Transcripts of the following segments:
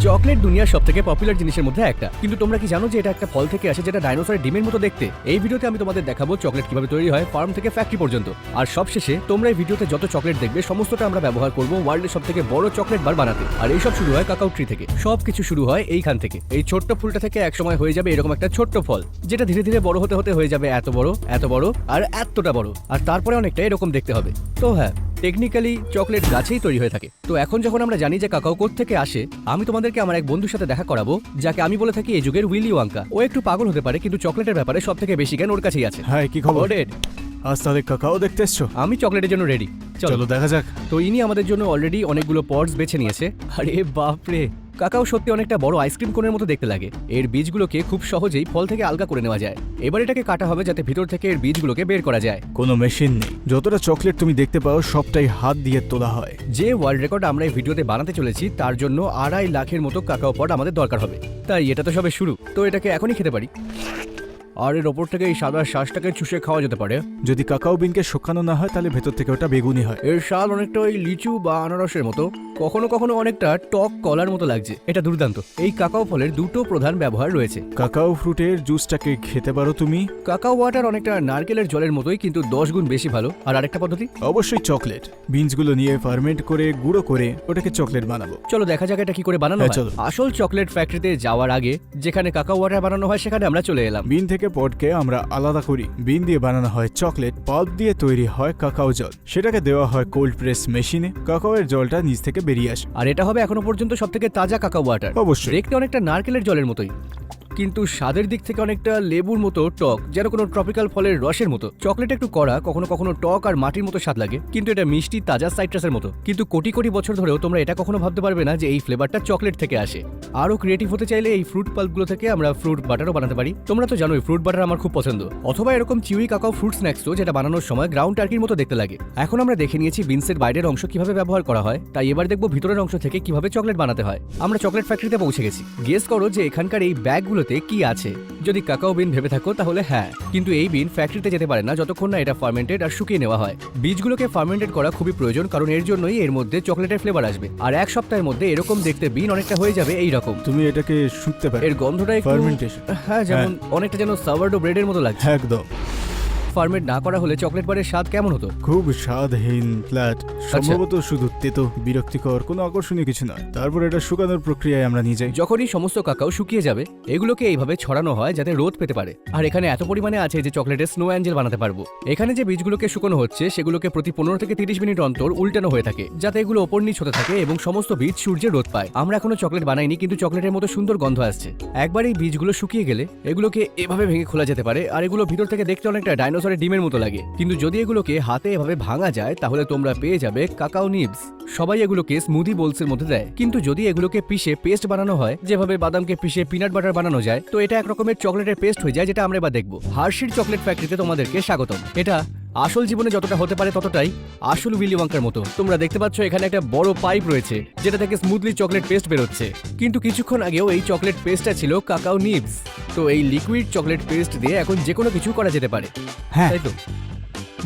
Chocolate দুনিয়ার সবথেকে popular জিনিসের মধ্যে একটা, কিন্তু তোমরা কি জানো যে এটা একটা ফল থেকে আসে যেটা ডাইনোসরের ডিমের মতো দেখতে? এই ভিডিওতে আমি তোমাদের দেখাবো চকলেট কিভাবে তৈরি হয় ফার্ম থেকে ফ্যাক্টরি পর্যন্ত। আর সবশেষে তোমরা এই ভিডিওতে যত চকলেট দেখবে সমস্তটা আমরা ব্যবহার করব ওয়ার্ল্ডের সবথেকে বড় চকলেট বার বানাতে। আর এইসব শুরু হয় কাকাও ট্রি থেকে। সবকিছু শুরু হয় এইখান থেকে। এই ছোট্ট ফুলটা থেকে একসময় হয়ে যাবে এরকম একটা ছোট্ট ফল, যেটা ধীরে ধীরে বড় হতে হতে হয়ে যাবে এত বড় আর এতটা বড়, আর তারপরে অনেকটা এরকম দেখতে হবে। তো হ্যাঁ, টেকনিক্যালি চকলেট গাছেই তৈরি হয়ে থাকে। তো এখন যখন আমরা জানি যে কাকাও কোথা থেকে আসে, আমি তোমাদেরকে আমার এক বন্ধুর সাথে দেখা করাবো, যাকে আমি বলে থাকি এই যুগের উইলি ওয়াঙ্কা। ও একটু পাগল হতে পারে, কিন্তু চকলেটের ব্যাপারে সব থেকে বেশি জ্ঞান ওর কাছেই আছে। হ্যাঁ, কি খবর? ডেড, আজ তাহলে কাকাও দেখতে এসছো? আমি চকলেটের জন্য রেডি। চলো দেখা যাক। তো ইনি আমাদের জন্য অলরেডি অনেকগুলো পটস বেছে নিয়েছে। আরে বাপরে, কাকাও সত্যি অনেকটা বড় আইসক্রিম কোনের মতো দেখতে লাগে। এর বীজগুলোকে খুব সহজেই ফল থেকে আলগা করে নেওয়া যায়। এবার এটাকে কাটা হবে যাতে ভিতর থেকে এর বীজগুলোকে বের করা যায়। কোনো মেশিন নেই, যতটা চকলেট তুমি দেখতে পাও সবটাই হাত দিয়ে তোলা হয়। যে ওয়ার্ল্ড রেকর্ড আমরা এই ভিডিওতে বানাতে চলেছি তার জন্য 2.5 লাখের মতো কাকাও পট আমাদের দরকার হবে। তাই এটা তো সবে শুরু, তো এটাকে এখনই খেতে পারি। আর এর ওপর থেকে এই সাদা শ্বাসটাকে চুষে খাওয়া যেতে পারে। যদি কাকাও বিনকে শুকানো না হয় তাহলে ভেতর থেকে ওটা বেগুনি হয়। এর স্বাদ অনেকটা ওই লিচু বা আনারসের মতো, কখনো কখনো অনেকটা টক কলার মতো লাগছে। এটা দুর্দান্ত। এই কাকাও ফলের দুটো প্রধান ব্যবহার রয়েছে। কাকাও ফ্রুটের জুসটাকে খেতে পারো তুমি। কাকাও ওয়াটার অনেকটা নারকেলের জলের মতোই, কিন্তু 10 গুণ বেশি ভালো। আর আরেকটা পদ্ধতি, অবশ্যই চকলেট বিনসগুলো নিয়ে ফার্মেন্ট করে গুঁড়ো করে ওটাকে চকলেট বানাবো। চলো দেখা যাক এটা কি করে বানানো হ্যাঁ, হয়। চলো। আসল চকলেট ফ্যাক্টরিতে যাওয়ার আগে যেখানে কাকাও ওয়াটার বানানো হয় সেখানে আমরা চলে এলাম। বিন থেকে পটকে আমরা আলাদা করি। বিন দিয়ে বানানো হয় চকলেট, পাল্প দিয়ে তৈরি হয় কাকাও জল। সেটাকে দেওয়া হয় কোল্ড প্রেস মেশিনে। কাকাওয়ের জলটা নিচ থেকে বেরিয়ে আসে। আর এটা হবে এখনো পর্যন্ত সবথেকে তাজা কাকাও ওয়াটার। অবশ্যই। দেখতে অনেকটা নারকেলের জলের মতোই, কিন্তু স্বাদের দিক থেকে অনেকটা লেবুর মতো টক, যেন কোনো ট্রপিক্যাল ফলের রসের মতো। চকলেট একটু কড়া, কখনো কখনো টক আর মাটির মতো স্বাদ লাগে, কিন্তু এটা মিষ্টি তাজা সাইট্রাসের মতো। কিন্তু কোটি কোটি বছর ধরেও তোমরা এটা কখনো ভাবতে পারবে না যে এই ফ্লেভারটা চকলেট থেকে আসে। আরো ক্রিয়েটিভ হতে চাইলে এই ফ্রুট পাল্পগুলো থেকে আমরা ফ্রুট বাটারও বানাতে পারি। তোমরা তো জানোই ফ্রুট বাটার আমার খুব পছন্দ। অথবা এরকম চিউই কাকাও ফ্রুট স্ন্যাক্সও, যেটা বানানোর সময় গ্রাউন্ড টার্কির মতো দেখতে লাগে। এখন আমরা দেখে নিয়েছি বিনসের বাইরের অংশ কিভাবে ব্যবহার করা হয়, তাই এবার দেখবো ভিতরের অংশ থেকে কিভাবে চকলেট বানাতে হয়। আমরা চকলেট ফ্যাক্টরিতে পৌঁছে গেছি। গেস করো যে এখানকার এই ব্যাগগুলোতে কি আছে। যদি কাকাও বিন ভেবে থাকো তাহলে হ্যাঁ, কিন্তু এই বিন ফ্যাক্টরিতে যেতে পারে না যতক্ষণ না এটা ফার্মেন্টেড আর শুকিয়ে নেওয়া হয়। বীজগুলোকে ফার্মেন্টেড করা খুবই প্রয়োজন, কারণ এর জন্যই এর মধ্যে চকলেটের ফ্লেভার আসবে। আর এক সপ্তাহের মধ্যে এরকম দেখতে বিন অনেকটা হয়ে যাবে এই রকম। তুমি এটাকে শুকতে পারো। এর গন্ধটা একটু ফার্মেন্টেশন। হ্যাঁ, যেমন অনেকটা যেন সাওয়ারডো ব্রেডের মতো লাগছে। একদম। ফার্মেন্ট না করা হলে চকলেট বারের স্বাদ কেমন হতো? খুব স্বাদহীন, ফ্ল্যাট, সম্ভবত শুধু তেতো, বিরক্তিকর, কোনো আকর্ষণীয় কিছু নয়। তারপর এটা শুকানোর প্রক্রিয়ায় আমরা নিয়ে যাই। যখনই সমস্ত কাকাও শুকিয়ে যাবে এগুলোকে এইভাবে ছড়ানো হয় যাতে রোদ পেতে পারে। আর এখানে এত পরিমাণে আছে যে চকলেটের স্নো অ্যাঞ্জেল বানাতে পারবো। এখানে যে বীজগুলোকে শুকানো হচ্ছে সেগুলোকে প্রতি 15 থেকে 30 মিনিট অন্তর উল্টানো হয়ে থাকে, যাতে এগুলো ওপর নিচ হতে থাকে এবং সমস্ত বীজ সূর্যের রোদ পায়। আমরা এখনো চকলেট বানাইনি, কিন্তু চকলেটের মতো সুন্দর গন্ধ আসছে। একবার এই বীজগুলো শুকিয়ে গেলে এগুলোকে এভাবে ভেঙে খোলা যেতে পারে, আর এগুলো ভিতর থেকে দেখতে অনেকটা ডাইনোসরের ডিমের মতো লাগে। কিন্তু যদি এগুলোকে হাতে এভাবে ভাঙা যায় তাহলে তোমরা পেয়ে যাবে কাকাও নিবস। সবাই এগুলোকে স্মুদি বোলসের মধ্যে দেয়, কিন্তু যদি এগুলোকে পিষে পেস্ট বানানো হয়, যেভাবে বাদামকে পিষে পিনাট বাটার বানানো যায়, তো এটা এক রকমের চকলেটের পেস্ট হয়ে যায়, যেটা আমরা এবার দেখবো। হার্শির চকলেট ফ্যাক্টরিতে তোমাদেরকে স্বাগতম। এটা আসল জীবনে যতটা হতে পারে ততটাই আসল উইলি ওয়াঙ্কার মতো। তোমরা দেখতে পাচ্ছ এখানে একটা বড় পাইপ রয়েছে যেটা থেকে স্মুথলি চকলেট পেস্ট বেরোচ্ছে, কিন্তু কিছুক্ষণ আগেও এই চকলেট পেস্টটা ছিল কাকাও নিবস। তো এই লিকুইড চকলেট পেস্ট দিয়ে এখন যে কোনো কিছু করা যেতে পারে। হ্যাঁ, তাই তো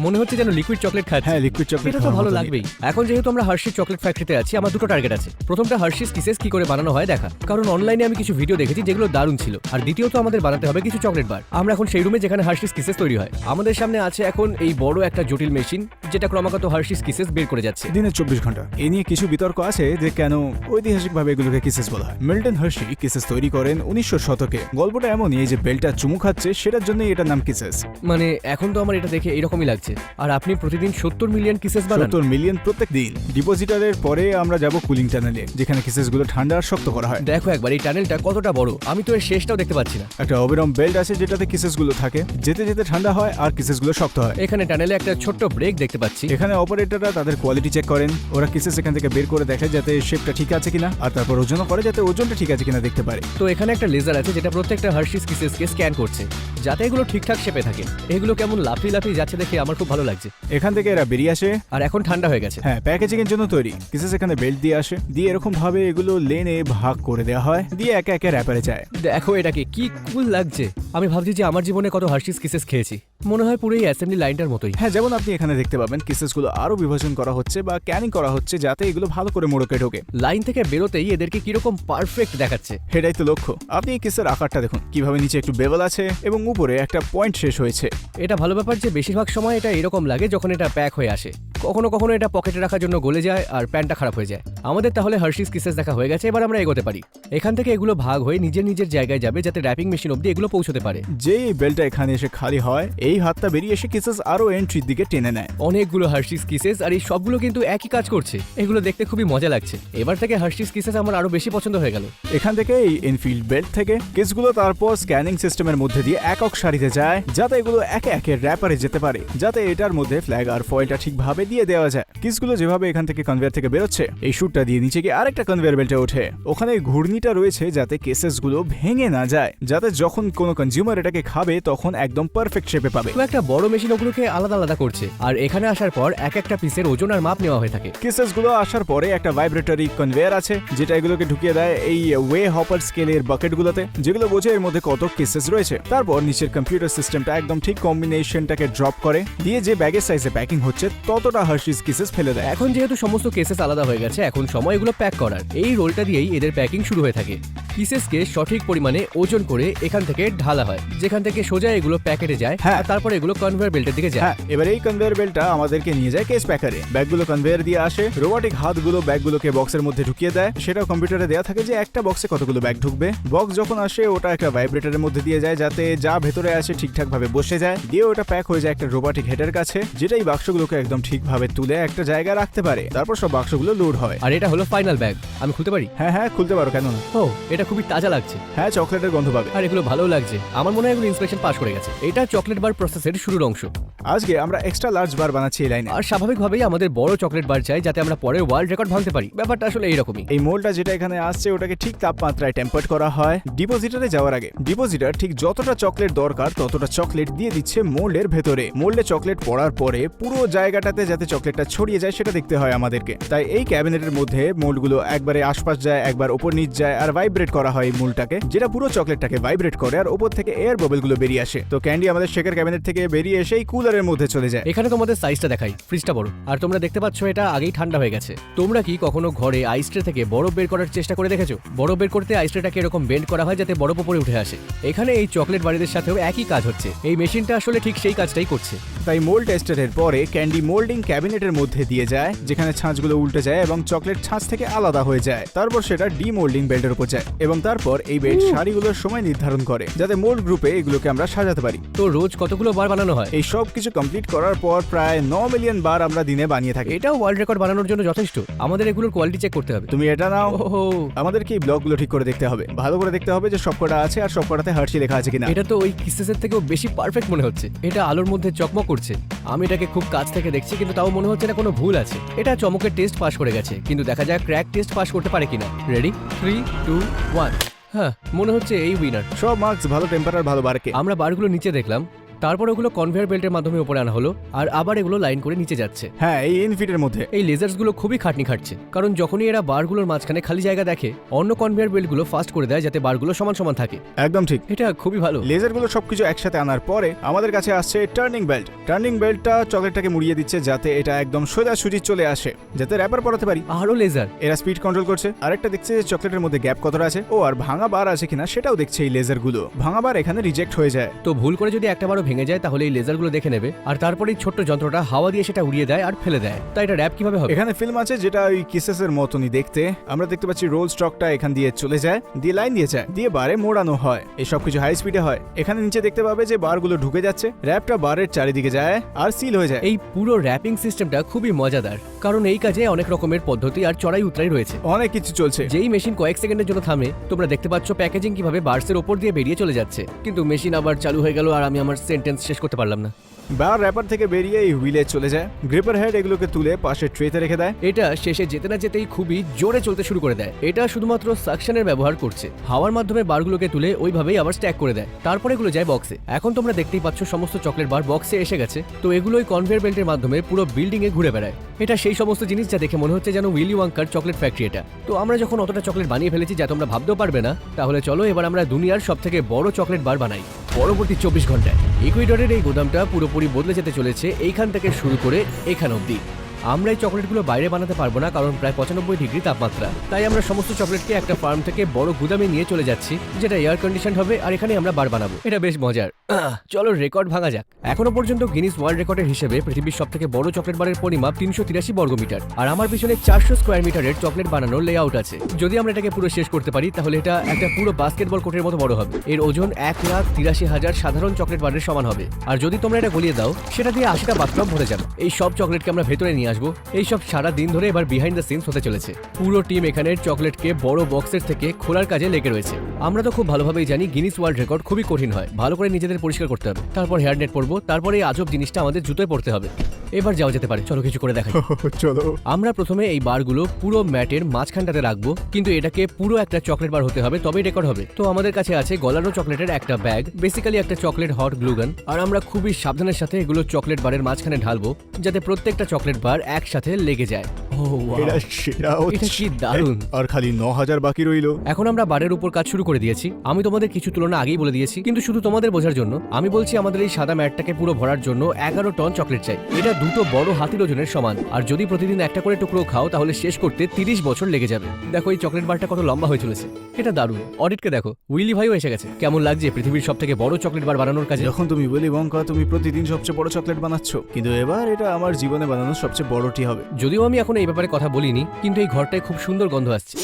মনে হচ্ছে যেন লিকুইড চকলেট খাচ্ছি। হ্যাঁ, লিকুইড চকলেট এটা তো ভালো লাগবেই। এখন যেহেতু আমরা হার্শির চকলেট ফ্যাক্টরিতে আছি, আমার দুটো টার্গেট আছে। প্রথমটা হার্শিস কিসেস কি করে বানানো হয় দেখা, কারণ অনলাইনে আমি কিছু ভিডিও দেখেছি যেগুলো দারুণ ছিল। আর দ্বিতীয়ত আমাদের বানাতে হবে কিছু চকলেট বার। আমরা এখন সেই রুমে যেখানে হার্শিস কিসেস তৈরি হয়। আমাদের সামনে আছে এখন এই বড় একটা জটিল মেশিন, যেটা ক্রমাগত হার্শিস কিসেস বের করে যাচ্ছে। দিনে 24 ঘন্টা। এ নিয়ে কিছু বিতর্ক আছে যে কেন ঐতিহাসিকভাবে এগুলোকে কিসেস বলা হয়। মিল্টন হার্শি কিসেস তৈরি করেন 1900 শতকে। গল্পটা এমনই, এই যে বেলটা চুমু খাচ্ছে সেটার জন্যই এটার নাম কিসেস। মানে এখন তো আমার এটা দেখে এরকমই লাগছে। আর আপনি প্রতিদিন 70 মিলিয়ন কিসেস বানান। 70 মিলিয়ন প্রত্যেক দিন। ডিপোজিটারের পরে আমরা যাব কুলিং টানেলে, যেখানে কিসেসগুলো ঠান্ডা আর শক্ত করা হয়। দেখো একবার এই টানেলটা কতটা বড়, আমি তো এর শেষটাও দেখতে পাচ্ছি না। একটা অবিরাম বেল্ট আছে যেটাতে কিসেসগুলো থাকে, যেতে যেতে ঠান্ডা হয় আর কিসেসগুলো শক্ত হয়। এখানে টানেলে একটা ছোট্ট ব্রেক দেখতে পাচ্ছি। এখানে অপারেটররা তাদের কোয়ালিটি চেক করেন। ওরা কিসেস এখান থেকে বের করে দেখে যাতে শেপটা ঠিক আছে কিনা, আর তারপর ওজনও করে যাতে ওজনটা ঠিক আছে কিনা দেখতে পারে। তো এখানে একটা লেজার আছে যেটা প্রত্যেকটা হার্শিস কিসেসকে স্ক্যান করছে যাতে এগুলো ঠিকঠাক শেপে থাকে। এগুলো কেমন লাফিয়ে লাফিয়ে যাচ্ছে দেখে আমার খুব ভালো লাগছে। এখান থেকে এরা বেরিয়ে আসে আর এখন ঠান্ডা হয়ে গেছে। হ্যাঁ, প্যাকেজিং এর জন্য তৈরি। কিসেস এখানে বেল্ট দিয়ে আসে, দিয়ে এরকম ভাবে এগুলো লেনে ভাগ করে দেওয়া হয়, দিয়ে একে একে র্যাপারে যায়। দেখো এটাকে কি কুল লাগছে। আমি ভাবছি যে আমার জীবনে কত হার্শিস কিসেস খেয়েছি, মনে হয় পুরো এই অ্যাসেম্বলি লাইনটার মতোই। হ্যাঁ, যেমন আপনি এখানে দেখতে পাবেন। পাবেন কিসেসগুলো আরো বিভাজন করা হচ্ছে বা ক্যানিং করা হচ্ছে যাতে এগুলো ভালো করে মোড়কে ঢোকে। লাইন থেকে বেরোতেই এদেরকে কিরকম পারফেক্ট দেখাচ্ছে। সেটাই তো লক্ষ্য। আপনি এই কিসের আকারটা দেখুন, কিভাবে নিচে একটু বেবল আছে এবং উপরে একটা পয়েন্ট শেষ হয়েছে। এটা ভালো ব্যাপার যে বেশিরভাগ সময় এটা এরকম লাগে যখন এটা প্যাক হয়ে আসে। কখনো কখনো এটা পকেটে রাখার জন্য গলে যায় আর প্যান্টটা খারাপ হয়ে যায়। আমাদের তাহলে হার্শিস কিসেস দেখা হয়ে গেছে, এবার আমরা এগোতে পারি। এখান থেকে এগুলো ভাগ হয়ে নিজের নিজের জায়গায় যাবে যাতে র্যাপিং মেশিন অব্দি এগুলো পৌঁছতে পারে। যেই বেলটা এখানে এসে খালি হয়, এই হাতটা বেরিয়ে এসে কিসেস আরো এন্ট্রির দিকে টেনে নেয়। অনেকগুলো হার্শিস কিসেস, আর এই সবগুলো কিন্তু একই কাজ করছে। এগুলো দেখতে খুবই মজা লাগছে। এবার থেকে হার্শিস কিসেস আমার আরো বেশি পছন্দ হয়ে গেল। এখান থেকে এই ইনফিল্ড বেল্ট থেকে কিসগুলো তারপর স্ক্যানিং সিস্টেমের মধ্যে দিয়ে একক সারিতে যায় যাতে এগুলো একে একে র্যাপারে যেতে পারে, যাতে এটার মধ্যে ফ্ল্যাগ আর ফয়েলটা ঠিকভাবে দিয়ে দেওয়া যায়। কিসগুলো যেভাবে এখান থেকে কনভেয়ার থেকে বেরোচ্ছে, এই শুটটা দিয়ে নিচে গিয়ে আরেকটা কনভেয়ার বেল্টে ওঠে। ওখানে ঘূর্ণিটা রয়েছে যাতে কেসেসগুলো ভেঙে না যায়, যাতে যখন কোনো কনজিউমার এটাকে খাবে তখন একদম পারফেক্ট শেপে পাবে। তো একটা বড় মেশিন ওগুলোকে আলাদা আলাদা করছে, আর এখানে আসার পর এক একটা পিসের ওজন আর মাপ নেওয়া হয়ে থাকে। কেসেসগুলো আসার পরে একটা ভাইব্রেটরি কনভেয়ার আছে যেটা এগুলোকে ঢুকিয়ে দেয় এই ওয়ে হপার স্কেলের বাকেটগুলোতে, যেগুলো বোঝে এর মধ্যে কত কেসেস রয়েছে। তারপর নিচের কম্পিউটার সিস্টেমটা একদম ঠিক কম্বিনেশনটাকে ড্রপ করে দিয়ে যে ব্যাগের সাইজে প্যাকিং হচ্ছে ততটা হার্শিস কিসেস ফেলে দেয়। এখন যেহেতু সমস্ত কেসেস আলাদা হয়ে গেছে, এখন সময় এগুলো প্যাক করার। এই রোলটা দিয়েই এদের প্যাকিং শুরু হয়ে থাকে। পিসেসকে সঠিক পরিমাণে ওজন করে এখান থেকে ঢালা হয়, যেখান থেকে সোজা এগুলো প্যাকেটে যায়। হ্যাঁ। আর তারপর এগুলো কনভেয়ার বেল্টের দিকে যায়। হ্যাঁ, এবার এই কনভেয়ার বেল্টটা আমাদেরকে নিয়ে যায় কেস প্যাকারে। ব্যাগগুলো কনভেয়ার দিয়ে আসে, রোবোটিক হাতগুলো ব্যাগগুলোকে বক্সের মধ্যে ঢুকিয়ে দেয়। সেটাও কম্পিউটারে দেওয়া থাকে যে একটা বক্সে কতগুলো ব্যাগ ঢুকবে। বক্স যখন আসে ওটা একটা ভাইব্রেটরের মধ্যে দিয়ে যায় যাতে যা ভেতরে আসে ঠিকঠাক ভাবে বসে যায়, দিয়ে ওটা প্যাক হয়ে যায় একটা রোবোটিক হেডের কাছে, যেটা এই বাক্সগুলোকে একদম ঠিকভাবে তুলে একটা জায়গায় রাখতে পারে। তারপর সব বাক্সগুলো লোড হয়। আর এটা হলো ফাইনাল ব্যাগ। আমি খুলতে পারি? হ্যাঁ হ্যাঁ, খুলতে পারো, কেন না। ও, এটা খুবই তাজা লাগছে। হ্যাঁ, চকলেটের গন্ধ পাবে। আর এগুলো ভালো লাগছে। আমার মনে হয় এগুলো ইন্সপেকশন পাস করে গেছে। এটা চকলেট বার প্রসেসের শুরুর অংশ। আজকে আমরা এক্সট্রা লার্জ বার বানাচ্ছি এই লাইনে। আর স্বাভাবিকভাবেই আমাদের বড় চকলেট বার চাই যাতে আমরা পরে ওয়ার্ল্ড রেকর্ড ভাঙতে পারি। ব্যাপারটা আসলে এইরকমই। এই মোল্ডটা যেটা এখানে আসছে ওটাকে ঠিক তাপমাত্রায় টেম্পার্ড করা হয় ডিপোজিটারে যাওয়ার আগে। ডিপোজিটার ঠিক যতটা চকলেট দরকার ততটা চকলেট দিয়ে দিচ্ছে মোল্ডের ভেতরে। মোল্ডে চকলেট পড়ার পরে পুরো জায়গাটাতে যাতে চকলেটটা ছড়িয়ে যায় সেটা দেখতে হয় আমাদেরকে। তাই এই ক্যাবিনেটের মধ্যে মোল্ডগুলো একবারে আশপাশ যায়, একবার ওপর নিচ যায়, আর ভাইব্রেট করা হয় এই মোল্ডটাকে, যেটা পুরো চকলেটটাকে ভাইব্রেট করে আর ওপর থেকে এয়ার বাবলগুলো বেরিয়ে আসে। তো ক্যান্ডি আমাদের শেকের ক্যাবিনেট থেকে বেরিয়ে এসে এই কুলারের মধ্যে চলে যায়। এখানে তোমাদের সাইজটা দেখাই। ফ্রিজটা বড়, আর তোমরা দেখতে পাচ্ছ এটা আগেই ঠান্ডা হয়ে গেছে। তোমরা কি কখনো ঘরে আইস ট্রে থেকে বরফ বের করার চেষ্টা করে দেখেছো? বরফ বের করতে আইস ট্রেটাকে এরকম বেন্ড করা হয় যাতে বরফ উপরে উঠে আসে। এখানে এই চকলেট বাড়িদের সাথেও একই কাজ হচ্ছে। এই মেশিনটা আসলে ঠিক সেই কাজটাই করছে। তাই মোল্ড টেস্টারের পরে ক্যান্ডি মোল্ডিং ক্যাবিনেটের মধ্যে দিয়ে যায়, যেখানে ছাঁচগুলো উল্টে যায় এবং চকলেট ছাঁচ থেকে আলাদা হয়ে যায়। তারপর সেটা ডিমোল্ডিং বেল্টের উপর যায় এবং তারপর এই বেল্ট সারিগুলোর সময় নির্ধারণ করে যাতে মোল্ড গ্রুপে এগুলোকে আমরা সাজাতে পারি। তো রোজ কতগুলো বার বানানো হয়? এই সব কিছু কমপ্লিট করার পর প্রায় 9 মিলিয়ন বার আমরা দিনে বানিয়ে থাকি। এটাও ওয়ার্ল্ড রেকর্ড বানানোর জন্য যথেষ্ট। আমাদের এগুলোর কোয়ালিটি চেক করতে হবে। তুমি এটা নাও। ওহো, আমাদেরকে এই ব্লকগুলো ঠিক করে দেখতে হবে, ভালো করে দেখতে হবে যে সবকটা আছে আর সবকটাতে হার্শি লেখা আছে কিনা। এটা তো ওই কিসেসের থেকেও বেশি পারফেক্ট মনে হচ্ছে। এটা আলোর মধ্যে চকমক করছে। আমি এটাকে খুব কাছ থেকে দেখছি কিন্তু তাও মনে হচ্ছে না কোনো ভুল আছে। এটা চমকের টেস্ট পাস করে গেছে, কিন্তু দেখা যাক ক্র্যাক টেস্ট পাস করতে পারে কিনা। রেডি, 3, 2, 1। হ্যাঁ, মনে হচ্ছে এই উইনার। সব মার্কস ভালো টেম্পারার ভালো বারকে। আমরা বারগুলো নিচে দেখলাম, তারপর ওগুলো কনভেয়ার বেল্টের মাধ্যমে উপরে আনা হলো, আর আবার এগুলো লাইন করে নিচে যাচ্ছে। হ্যাঁ, এই ইনফিটের মধ্যে এই লেজার্সগুলো খুবই খাটনি খাটছে, কারণ যখনই এরা বারগুলোর মাঝখানে খালি জায়গা দেখে অন্য কনভেয়ার বেল্টগুলো ফাস্ট করে দেয় যাতে বারগুলো সমান সমান থাকে। একদম ঠিক। এটা খুবই ভালো। লেজারগুলো সবকিছু একসাথে আনার পরে আমাদের কাছে আসছে টার্নিং বেল্ট। টার্নিং বেল্টটা চকলেটটাকে মুড়িয়ে দিচ্ছে যাতে এটা একদম সোজাসুজি চলে আসে, যাতে র্যাপার পরাতে পারি। আরো লেজার। এরা স্পিড কন্ট্রোল করছে। আরেকটা দেখছে যে চকলেটের মধ্যে গ্যাপ কতটা আছে, ও আর ভাঙা বার আছে কিনা সেটাও দেখছে এই লেজারগুলো। ভাঙা বার এখানে রিজেক্ট হয়ে যায়। তো ভুল করে যদি একটা বারও ভেঙে যায় তাহলে এই লেজারগুলো দেখে নেবে, আর তারপরে এই ছোট্ট যন্ত্রটা হাওয়া দিয়ে সেটা উড়িয়ে দেয় আর ফেলে দেয়। তাই এটা র্যাপ কিভাবে হবে? এখানে ফিল্ম আছে যেটা ওই কিসেসের মতনই দেখতে। আমরা দেখতে পাচ্ছি রোল স্টকটা এখান দিয়ে চলে যায়, দিয়ে লাইন দিয়ে যায়, দিয়ে বারে মোড়ানো হয়। এই সব কিছু হাই স্পিডে হয়। এখানে নিচে দেখতে পাবে যে বারগুলো ঢুকে যাচ্ছে, র্যাপটা বারের চারিদিকে যায় আর সিল হয়ে যায়। এই পুরো র্যাপিং সিস্টেমটা খুবই মজাদার, কারণ এই কাজে অনেক রকমের পদ্ধতি আর চড়াই উতরাই রয়েছে। অনেক কিছু চলছে। যেই মেশিন কয়েক সেকেন্ডের জন্য থামে, তোমরা দেখতে পাচ্ছ প্যাকেজিং কিভাবে বার্সের ওপর দিয়ে বেরিয়ে চলে যাচ্ছে, কিন্তু মেশিন আবার চালু হয়ে গেল আর আমি আমার সেন্টেন্স শেষ করতে পারলাম না। বার র্যাপার থেকে বেরিয়ে এই হুইলে চলে যায়। গ্রিপার হেড এগুলোকে তুলে পাশে ট্রেতে রেখে দেয়। এটা শেষে যেতে না যেতেই খুবই জোরে চলতে শুরু করে দেয়। এটা শুধুমাত্র সাকশনের ব্যবহার করছে। হাওয়ার মাধ্যমে বারগুলোকে তুলে ওইভাবেই আবার স্ট্যাক করে দেয়। তারপরে এগুলো যায় বক্সে। এখন তোমরা দেখতেই পাচ্ছ সমস্ত চকলেট বার বক্সে এসে গেছে। তো এগুলোই কনভেয়ার বেল্টের মাধ্যমে পুরো বিল্ডিং এ ঘুরে বেড়ায়। এটা সেই সমস্ত জিনিস যা দেখে মনে হচ্ছে যেন উইলি ওয়াঙ্কার চকলেট ফ্যাক্টরি এটা। তো আমরা যখন অতটা চকলেট বানিয়ে ফেলেছি যা তোমরা ভাবতেও পারবে না, তাহলে চলো এবার আমরা দুনিয়ার সবথেকে বড় চকলেট বার বানাই। পরবর্তী 24 ঘন্টায়। ইকুয়েডরের এই গোদামটা পুরোপুরি বদলে যেতে চলেছে এইখান থেকে শুরু করে এখান অবধি। আমরা এই চকলেটগুলো বাইরে বানাতে পারবো না, কারণ প্রায় 95 ডিগ্রি তাপমাত্রা। তাই আমরা সমস্ত চকলেটকে একটা ফার্ম থেকে বড় গুদামে নিয়ে চলে যাচ্ছি, যেটা এয়ার কন্ডিশন হবে, আর এখানে আমরা বার বানাবো। এটা বেশ মজার। চলো রেকর্ড ভাঙা যাক। এখনো পর্যন্ত গিনিস ওয়ার্ল্ড রেকর্ডের হিসেবে পৃথিবীর সবথেকে বড় চকলেট বারের পরিমাপ 383 বর্গমিটার, আর আমার পিছনে 400 স্কোয়ার মিটারের চকলেট বানানোর লেআউট আছে। যদি আমরা এটাকে পুরো শেষ করতে পারি তাহলে এটা একটা পুরো বাস্কেটবল কোর্টের মতো বড় হবে। এর ওজন 1,83,000 সাধারণ চকলেট বারের সমান হবে। আর যদি তোমরা এটা গলিয়ে দাও, সেটা দিয়ে 80টা বাথটব ভরে যাবে। এই সব চকলেটকে আমরা ভেতরে নিয়ে আসবো। এই সব সারা দিন ধরে এবার বিহাইন্ড দ্য সিনস হতে চলেছে। পুরো টিম এখানে চকলেটকে বড় বক্সের থেকে খোলার কাজে লেগে রয়েছে। আমরা তো খুব ভালোভাবেই জানি গিনিস ওয়ার্ল্ড রেকর্ড খুবই কঠিন হয়। ভালো করে নিজেদের পরিষ্কার করতে হবে, তারপর হেয়ার নেট পরবো, তারপরে এই আজব জিনিসটা আমাদের জুতোয় পড়তে হবে। এবার যাওয়া যেতে পারে, চলো কিছু করে দেখাই। চলো। আমরা প্রথমে এই বারগুলো পুরো ম্যাটের মাঝখানটাতে রাখবো, কিন্তু এটাকে পুরো একটা চকলেট বার হতে হবে, তবেই রেকর্ড হবে। তো আমাদের কাছে আছে গলানো চকলেটের একটা ব্যাগ, বেসিক্যালি একটা চকলেট হট গ্লুগান, আর আমরা খুবই সাবধানের সাথে এগুলো চকলেট বারের মাঝখানে ঢালবো, যাতে প্রত্যেকটা চকলেট বার একসাথে লেগে যায়। এটা সেরা এটা হচ্ছে। কি দারুণ। আর খালি 9,000 বাকি রইলো। এখন আমরা বারের উপর কাজ শুরু করে দিয়েছি। আমি তোমাদের কিছু তুলনা আগেই বলে দিয়েছি, কিন্তু শুধু তোমাদের বোঝার জন্য আমি বলছি, আমাদের এই সাদা ম্যাটটাকে পুরো ভরার জন্য 11 টন চকলেট চাই। এটা দুটো বড় হাতির ওজনের সমান, আর যদি প্রতিদিন একটা করে টুকরো খাও তাহলে শেষ করতে 30 বছর লেগে যাবে। দেখো এই চকলেট বারটা কত লম্বা হয়ে চলেছে। এটা দারুণ। অডিটকে দেখো, উইলি ভাইও এসে গেছে। কেমন লাগছে পৃথিবীর সবথেকে বড় চকলেট বার বানানোর কাজে? যখন তুমি বলি বঙ্কা তুমি প্রতিদিন সবচেয়ে বড় চকলেট বানাচ্ছ, কিন্তু এবার এটা আমার জীবনে বানানো সবচেয়ে বড়টি হবে। যদিও আমি এখন এই ব্যাপারে কথা বলিনি, কিন্তু এই ঘরটায় খুব সুন্দর গন্ধ আসছে।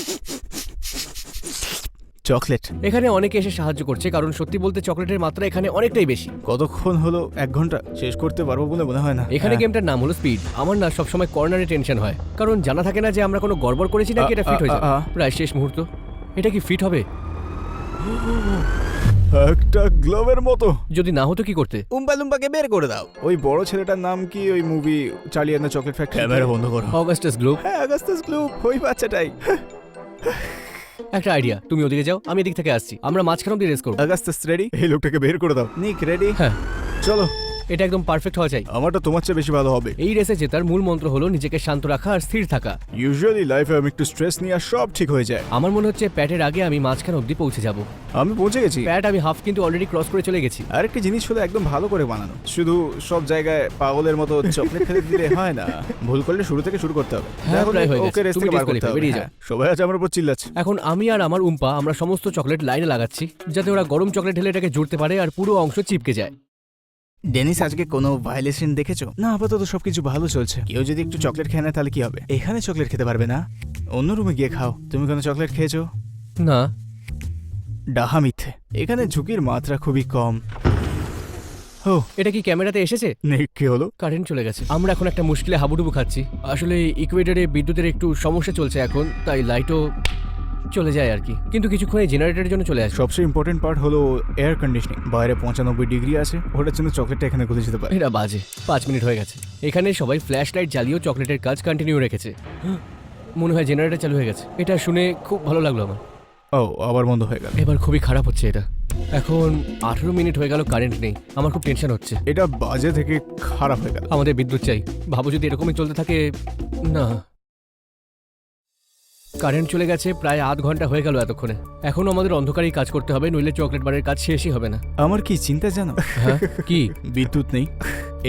চকলেট এখানে অনেকে এসে সাহায্য করছে, কারণ সত্যি বলতে চকলেটের মাত্রা এখানে অনেকটাই বেশি। কতক্ষণ হলো? 1 ঘন্টা। শেষ করতে পারবো বলে মনে হয় না। এখানে গেমটার নাম হলো স্পিড। আমার না সবসময় কর্নারে টেনশন হয়, কারণ জানা থাকে না যে আমরা কোনো গড়বড় করেছি নাকি এটা ফিট হয়ে যাবে। প্রায় শেষ মুহূর্ত। এটা কি ফিট হবে? একটা গ্লোভের মতো। যদি না হতো কি করতে? উম্পা লুম্পাকে বের করে দাও। ওই বড় ছেলেটার নাম কি? ওই movie Charlie and the chocolate factory. Camera বন্ধ করো। Augustus globe. হ্যাঁ, অগাস্টাস গ্লোব, ওই বাচ্চাটাই। একটা আইডিয়া, তুমি ওদিকে যাও, আমি এদিক থেকে আসছি। আমরা মাঝখান অব্দি রেস করবো। Augustus ready? এই লোকটাকে বের করে দাও। নিক রেডি? হ্যাঁ চলো। এটা একদম পারফেক্ট হওয়া চাই। আমারটা তোমার চেয়ে বেশি ভালো হবে। এই রেসে জেতার মূল মন্ত্র হলো নিজেকে শান্ত রাখা আর স্থির থাকা। ইউজুয়ালি লাইফে আমি একটু স্ট্রেস নিয়ে আর সব ঠিক হয়ে যায়। আমার মনে হচ্ছে প্যাটের আগে আমি মাঝখান অব্দি পৌঁছে যাব। আমি পৌঁছে গেছি। প্যাট আমি হাফ কিন্তু অলরেডি ক্রস করে চলে গেছি। আরেকটা জিনিস হলো একদম ভালো করে বানানো। শুধু সব জায়গায় পাগলের মতো চকলেট ফেলে দিলে হয় না। ভুল করলে শুরু থেকে শুরু করতে হবে। হ্যাঁ, প্রায় হয়ে গেছে। ওকে রেস তুমি থেকে বার করতে disqualify, হবে। বেরিয়ে যাও। হ্যাঁ, সবাই আজ আমার উপর চিল্লাচ্ছে। এখন আমি আর আমার উম্পা আমরা সমস্ত চকলেট লাইনে লাগাচ্ছি, যাতে ওরা গরম চকলেট ঢেলে এটাকে জুড়তে পারে আর পুরো অংশ চিপকে যায়। ডেনিস, আজকে কোনো ভায়োলেশন দেখেছো? না, আপাতত সবকিছু ভালো চলছে। কেউ যদি একটু চকলেট খেয়ে নেয় তাহলে কি হবে? এখানে চকলেট খেতে পারবে না, অন্য রুমে গিয়ে খাও। তুমি কোনো চকলেট খেয়েছো? না। ডাহা মিথ্যে। এখানে ঝুঁকির মাত্রা খুবই কম। ও, এটা কি ক্যামেরাতে এসেছে? নিক, কি হলো? কারেন্ট চলে গেছে। আমরা এখন একটা মুশকিলে হাবুডুবু খাচ্ছি। আসলে ইকুয়েডরে বিদ্যুতের একটু সমস্যা চলছে এখন, তাই লাইটও চলে যায় আর কি, কিন্তু কিছুক্ষণ এই জেনারেটরের জন্য চলে আসবে। সবচেয়ে ইম্পর্টেন্ট পার্ট হলো এয়ার কন্ডিশনিং। বাইরে 95 ডিগ্রি আছে, ওটার জন্য চকলেটটা এখানে গলে যেতে পারে। এটা বাজে। 5 মিনিট হয়ে গেছে। এখানে সবাই ফ্ল্যাশ লাইট জ্বালিয়েও চকলেটের কাজ কন্টিনিউ রেখেছে। মনে হয় জেনারেটর চালু হয়ে গেছে। এটা শুনে খুব ভালো লাগলো আমার। ও, আবার বন্ধ হয়ে গেল। এবার খুবই খারাপ হচ্ছে এটা। এখন 18 মিনিট হয়ে গেল, কারেন্ট নেই। আমার খুব টেনশন হচ্ছে। এটা বাজে থেকে খারাপ হয়ে গেল। আমাদের বিদ্যুৎ চাই। ভাবো যদি এরকমই চলতে থাকে। না, কারেন্ট চলে গেছে প্রায় আধ ঘন্টা হয়ে গেল এতক্ষণে। এখনো আমাদের অন্ধকারেই কাজ করতে হবে, নইলে চকলেট বারের কাজ শেষই হবে না। আমার কি চিন্তা জানো? হ্যাঁ, কি? বিদ্যুৎ নেই,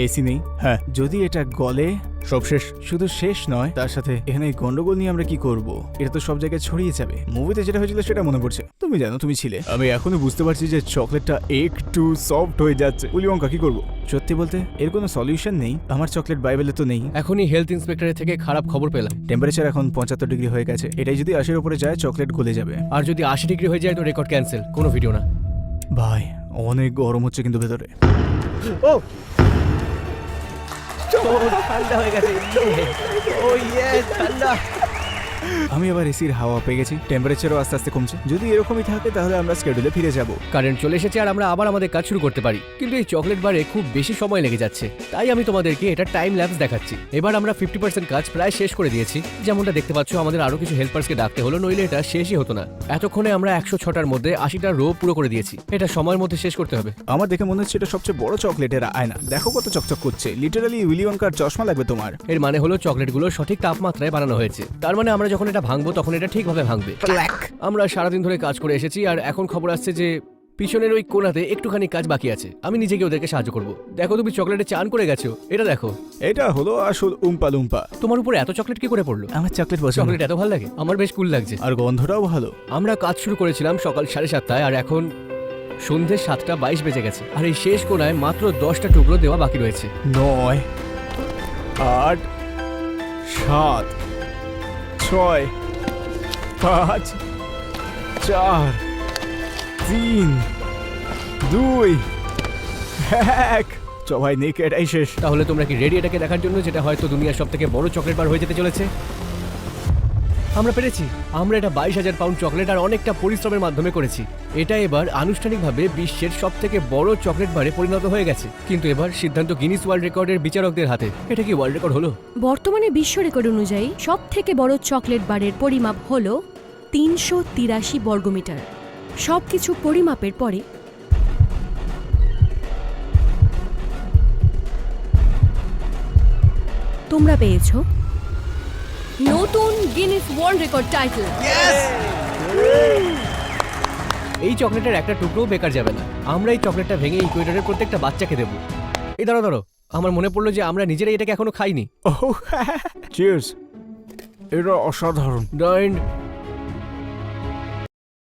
এসি নেই। হ্যাঁ, যদি এটা গলে সব শেষ। শুধু শেষ নয়, তার সাথে এখানে এই গন্ডগোল নিয়ে আমরা কি করব? এটা তো সব জায়গায় ছড়িয়ে যাবে। মুভিতে যেটা হয়েছিল সেটা মনে পড়ছে। তুমি জানো, তুমি ছিলে। আমি এখনো বুঝতে পারছি যে চকলেটটা একটু সফট হয়ে যাচ্ছে। উলিয়ঙ্কা, কি করবো? সত্যি বলতে এর কোনো সলিউশন নেই। আমার চকলেট বাইবেলে তো নেই। এখনই হেলথ ইন্সপেক্টরের থেকে খারাপ খবর পেলাম। টেম্পারেচার এখন 75 ডিগ্রি হয়ে গেছে। এটাই যদি 80-এর উপরে যায় চকলেট গলে যাবে। আর যদি 80 ডিগ্রি হয়ে যায় তো রেকর্ড ক্যান্সেল, কোনো ভিডিও না। ভাই, অনেক গরম হচ্ছে কিন্তু ভেতরে। ও ঠান্ডা হয়ে গেছে। ও ইয়ে, ঠান্ডা। আমি আবার এসির হাওয়া পেয়ে গেছি। টেম্পারেচারও আস্তে আস্তে কমছে। যদি এরকমই থাকে তাহলে আমরা স্কেডিউলে ফিরে যাব। কারেন্ট চলে এসেছে আর আমরা আবার আমাদের কাজ শুরু করতে পারি, কিন্তু এই চকলেট বারে খুব বেশি সময় লেগে যাচ্ছে। তাই আমি তোমাদেরকে এটা টাইম ল্যাপস দেখাচ্ছি। এবার আমরা 50% কাজ প্রায় শেষ করে দিয়েছি। যেমনটা দেখতে পাচ্ছ, আমাদের আরো কিছু হেল্পার্সকে ডাকতে হলো, নইলে এটা শেষই হতো না। এতক্ষণে আমরা 106টার মধ্যে 80টা রো পুরো করে দিয়েছি। এটা সময়ের মধ্যে শেষ করতে হবে। আমার দেখে মনে হচ্ছে এটা সবচেয়ে বড় চকলেটের আয়না। দেখো কত চকচক করছে। লিটারালি উইলিয়ঙ্কার চশমা লাগবে তোমার। এর মানে হলো চকলেটগুলো সঠিক তাপমাত্রায় বানানো হয়েছে। তার মানে আমরা যখন এটা ভাঙবো তখন এটা ঠিকভাবে ভাঙবে। আমরা সারাদিন ধরে কাজ করে এসেছি আর এখন খবর আসছে যে পিছনের ওই কোণাতে একটুখানি কাজ বাকি আছে, আমি নিজেকে ওদেরকে সাহায্য করব। দেখো তুমি চকলেটে চান করে গেছো, এটা দেখো। এটা হলো আসল উম্পা লুম্পা। তোমার উপর এত চকলেট কি করে পড়লো? আমার চকলেট পছন্দ। চকলেট এত ভালো লাগে, আমার বেশ কুল লাগছে। আর গন্ধটাও ভালো। আমরা কাজ শুরু করেছিলাম সকাল 7:30 আর এখন সন্ধ্যে 7:22 বেজে গেছে। আর এই শেষ কোণায় মাত্র 10টা টুকরো দেওয়া বাকি রয়েছে। 9 8 7 6 5 4 3 2 1। সবাই নিকে এটাই শেষ। তাহলে তোমরা কি রেডি এটাকে দেখার জন্য, যেটা হয়তো দুনিয়ার সব থেকে বড় চকলেট বার হয়ে যেতে চলেছে? আমরা পেরেছি। আমরা এটা 22,000 পাউন্ড চকলেট আর অনেকটা পরিশ্রমের মাধ্যমে করেছি। এটা এবার আনুষ্ঠানিকভাবে বিশ্বের সব থেকে বড় চকলেট বারে পরিণত হয়ে গেছে। কিন্তু এবার সিদ্ধান্ত গিনিস ওয়ার্ল্ড রেকর্ডের বিচারকদের হাতে। এটা কি ওয়ার্ল্ড রেকর্ড হলো? বর্তমানে বিশ্ব রেকর্ড অনুযায়ী সব থেকে বড় চকলেট বারের পরিমাপ হল 383 বর্গমিটার। সবকিছু পরিমাপের পরে তোমরা পেয়েছো নতুন গিনিস ওয়ার্ল্ড রেকর্ড টাইটেল। এই চকলেটের একটা টুকরোও বেকার যাবে না। আমরা এই চকলেটটা ভেঙে ইকুয়েটরের প্রত্যেকটা বাচ্চাকে দেবো। এই দাঁড়ো, আমার মনে পড়লো যে আমরা নিজেরাই এটাকে এখনো খাইনি। চিয়ার্স। এটা অসাধারণ। 9